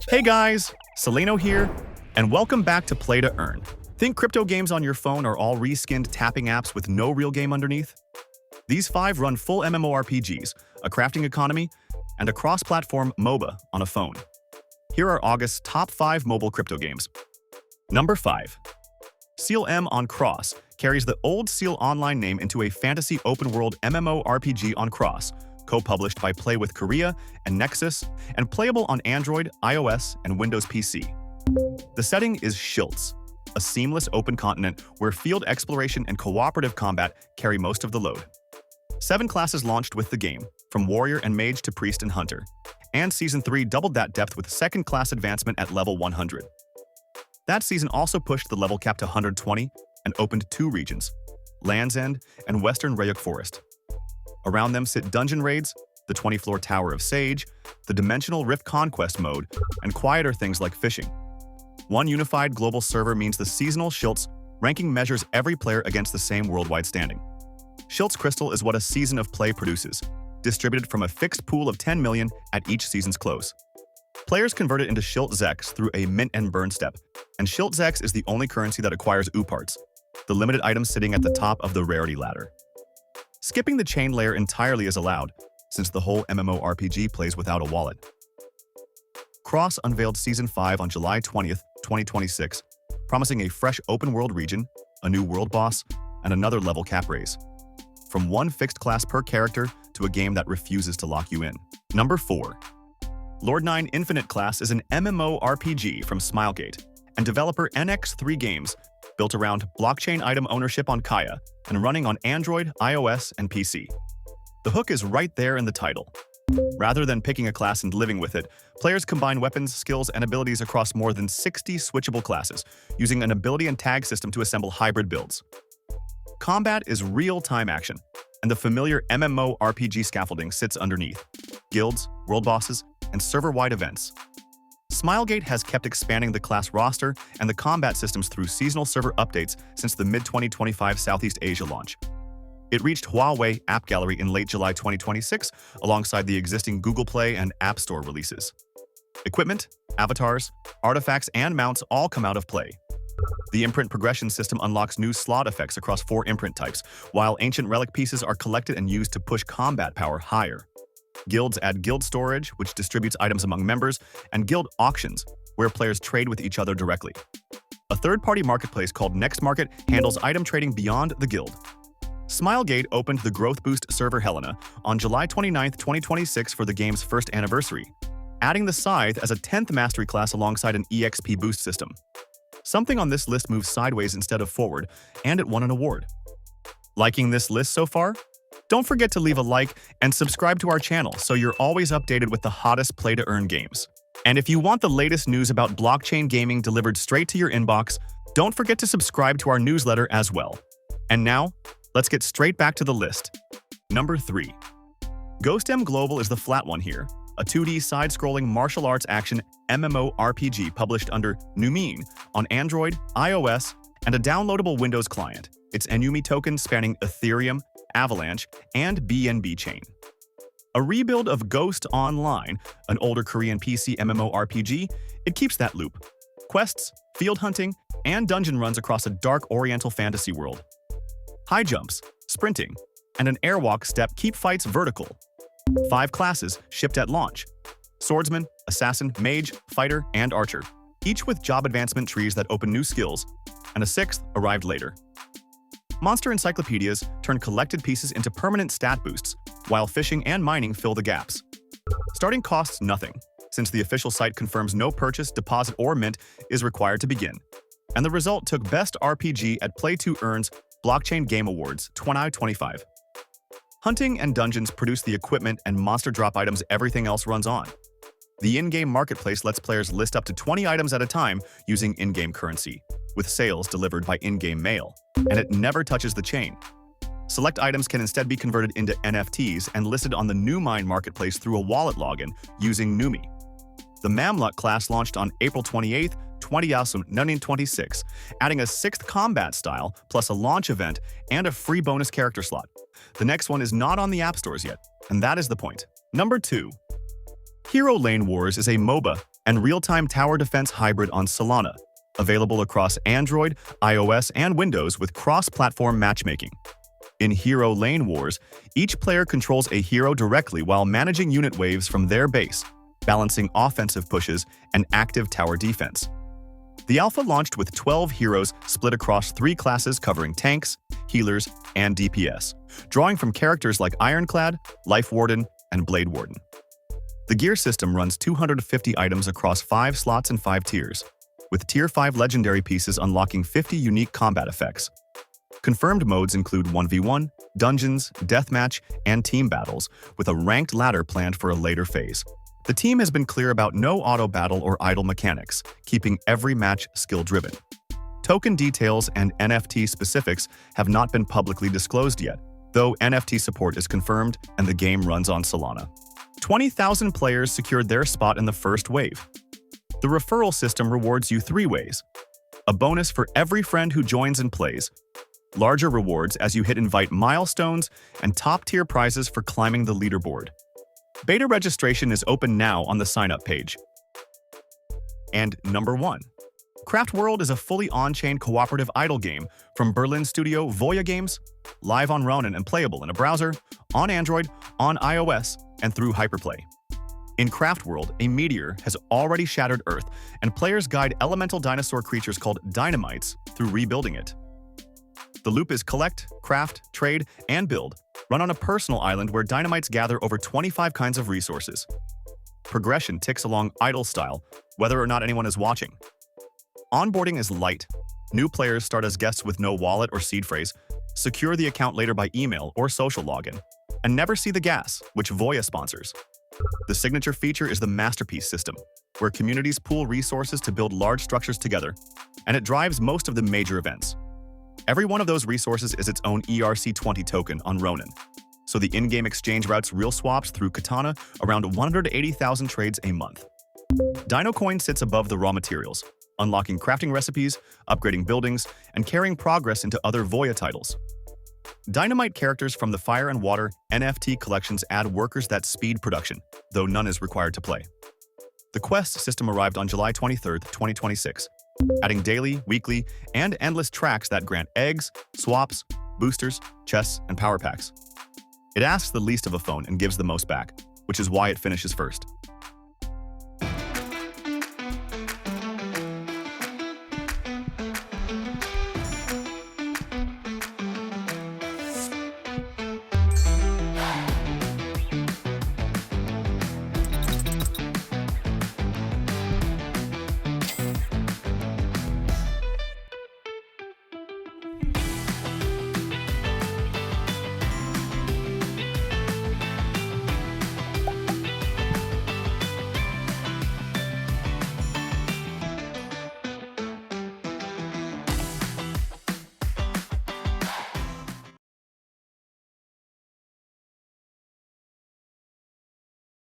Hey guys, Solano here, and welcome back to PlayToEarn. Think crypto games on your phone are all reskinned tapping apps with no real game underneath? These 5 run full MMORPGs, a crafting economy, and a cross-platform MOBA on a phone. Here are August's top 5 mobile crypto games. Number 5. Seal M on Cross carries the old Seal Online name into a fantasy open-world MMORPG on Cross, co-published by Play with Kaia and Nexus, and playable on Android, iOS, and Windows PC. The setting is Schiltz, a seamless open continent where field exploration and cooperative combat carry most of the load. 7 classes launched with the game, from warrior and mage to priest and hunter, and Season 3 doubled that depth with second-class advancement at level 100. That season also pushed the level cap to 120 and opened 2 regions, Land's End and Western Rayok Forest. Around them sit dungeon raids, the 20-floor Tower of Sage, the Dimensional Rift Conquest mode, and quieter things like fishing. One unified global server means the seasonal Schiltz ranking measures every player against the same worldwide standing. Schiltz Crystal is what a season of play produces, distributed from a fixed pool of 10 million at each season's close. Players convert it into Schiltz Zex through a mint and burn step, and Schiltz Zex is the only currency that acquires U parts, the limited items sitting at the top of the rarity ladder. Skipping the chain layer entirely is allowed, since the whole MMORPG plays without a wallet. Cross unveiled Season 5 on July 20th, 2026, promising a fresh open-world region, a new world boss, and another level cap raise. From one fixed class per character to a game that refuses to lock you in. Number 4. LORDNINE Infinite Class is an MMORPG from Smilegate and developer NX3 Games, built around blockchain item ownership on Kaia and running on Android, iOS, and PC. The hook is right there in the title. Rather than picking a class and living with it, players combine weapons, skills, and abilities across more than 60 switchable classes, using an ability and tag system to assemble hybrid builds. Combat is real-time action, and the familiar MMORPG scaffolding sits underneath: guilds, world bosses, and server-wide events. Smilegate has kept expanding the class roster and the combat systems through seasonal server updates since the mid-2025 Southeast Asia launch. It reached Huawei App Gallery in late July 2026 alongside the existing Google Play and App Store releases. Equipment, avatars, artifacts, and mounts all come out of Play. The imprint progression system unlocks new slot effects across 4 imprint types, while ancient relic pieces are collected and used to push combat power higher. Guilds add guild storage, which distributes items among members, and guild auctions, where players trade with each other directly. A third-party marketplace called Next Market handles item trading beyond the guild. Smilegate opened the Growth Boost server Helena on July 29, 2026 for the game's first anniversary, adding the Scythe as a 10th mastery class alongside an EXP boost system. Something on this list moves sideways instead of forward, and it won an award. Liking this list so far? Don't forget to leave a like and subscribe to our channel so you're always updated with the hottest play-to-earn games. And if you want the latest news about blockchain gaming delivered straight to your inbox, don't forget to subscribe to our newsletter as well. And now, let's get straight back to the list. Number 3. GhostM Global is the flat one here, a 2D side-scrolling martial arts action MMORPG published under Numine on Android, iOS, and a downloadable Windows client. Its Enumi token spanning Ethereum, Avalanche, and BNB chain. A rebuild of Ghost Online, an older Korean PC MMORPG, it keeps that loop. Quests, field hunting, and dungeon runs across a dark oriental fantasy world. High jumps, sprinting, and an airwalk step keep fights vertical. 5 classes shipped at launch: swordsman, assassin, mage, fighter, and archer, each with job advancement trees that open new skills, and a 6th arrived later. Monster encyclopedias turn collected pieces into permanent stat boosts, while fishing and mining fill the gaps. Starting costs nothing, since the official site confirms no purchase, deposit, or mint is required to begin. And the result took Best RPG at PlayToEarn's Blockchain Game Awards 2025. Hunting and dungeons produce the equipment and monster drop items everything else runs on. The in-game marketplace lets players list up to 20 items at a time using in-game currency, with sales delivered by in-game mail, and it never touches the chain. Select items can instead be converted into NFTs and listed on the Numine marketplace through a wallet login using Numi. The Mamlut class launched on April 28, 2026, adding a 6th combat style, plus a launch event and a free bonus character slot. The next one is not on the app stores yet, and that is the point. Number 2. Hero Lane Wars is a MOBA and real-time tower defense hybrid on Solana, available across Android, iOS, and Windows with cross-platform matchmaking. In Hero Lane Wars, each player controls a hero directly while managing unit waves from their base, balancing offensive pushes and active tower defense. The alpha launched with 12 heroes split across 3 classes covering tanks, healers, and DPS, drawing from characters like Ironclad, Life Warden, and Blade Warden. The gear system runs 250 items across 5 slots and 5 tiers, with Tier 5 legendary pieces unlocking 50 unique combat effects. Confirmed modes include 1v1, dungeons, deathmatch, and team battles, with a ranked ladder planned for a later phase. The team has been clear about no auto battle or idle mechanics, keeping every match skill-driven. Token details and NFT specifics have not been publicly disclosed yet, though NFT support is confirmed and the game runs on Solana. 20,000 players secured their spot in the first wave. The referral system rewards you 3 ways: a bonus for every friend who joins and plays, larger rewards as you hit invite milestones, and top-tier prizes for climbing the leaderboard. Beta registration is open now on the sign-up page. And number 1. Craft World is a fully on-chain cooperative idle game from Berlin studio Voya Games, live on Ronin and playable in a browser, on Android, on iOS, and through Hyperplay. In Craft World, a meteor has already shattered Earth, and players guide elemental dinosaur creatures called dynamites through rebuilding it. The loop is collect, craft, trade, and build, run on a personal island where dynamites gather over 25 kinds of resources. Progression ticks along idle style, whether or not anyone is watching. Onboarding is light. New players start as guests with no wallet or seed phrase, secure the account later by email or social login, and never see the gas, which Voya sponsors. The signature feature is the Masterpiece system, where communities pool resources to build large structures together, and it drives most of the major events. Every one of those resources is its own ERC20 token on Ronin, so the in-game exchange routes real swaps through Katana around 180,000 trades a month. DinoCoin sits above the raw materials, unlocking crafting recipes, upgrading buildings, and carrying progress into other Voya titles. Dynamite characters from the Fire and Water NFT collections add workers that speed production, though none is required to play. The Quest system arrived on July 23, 2026, adding daily, weekly, and endless tracks that grant eggs, swaps, boosters, chests, and power packs. It asks the least of a phone and gives the most back, which is why it finishes first.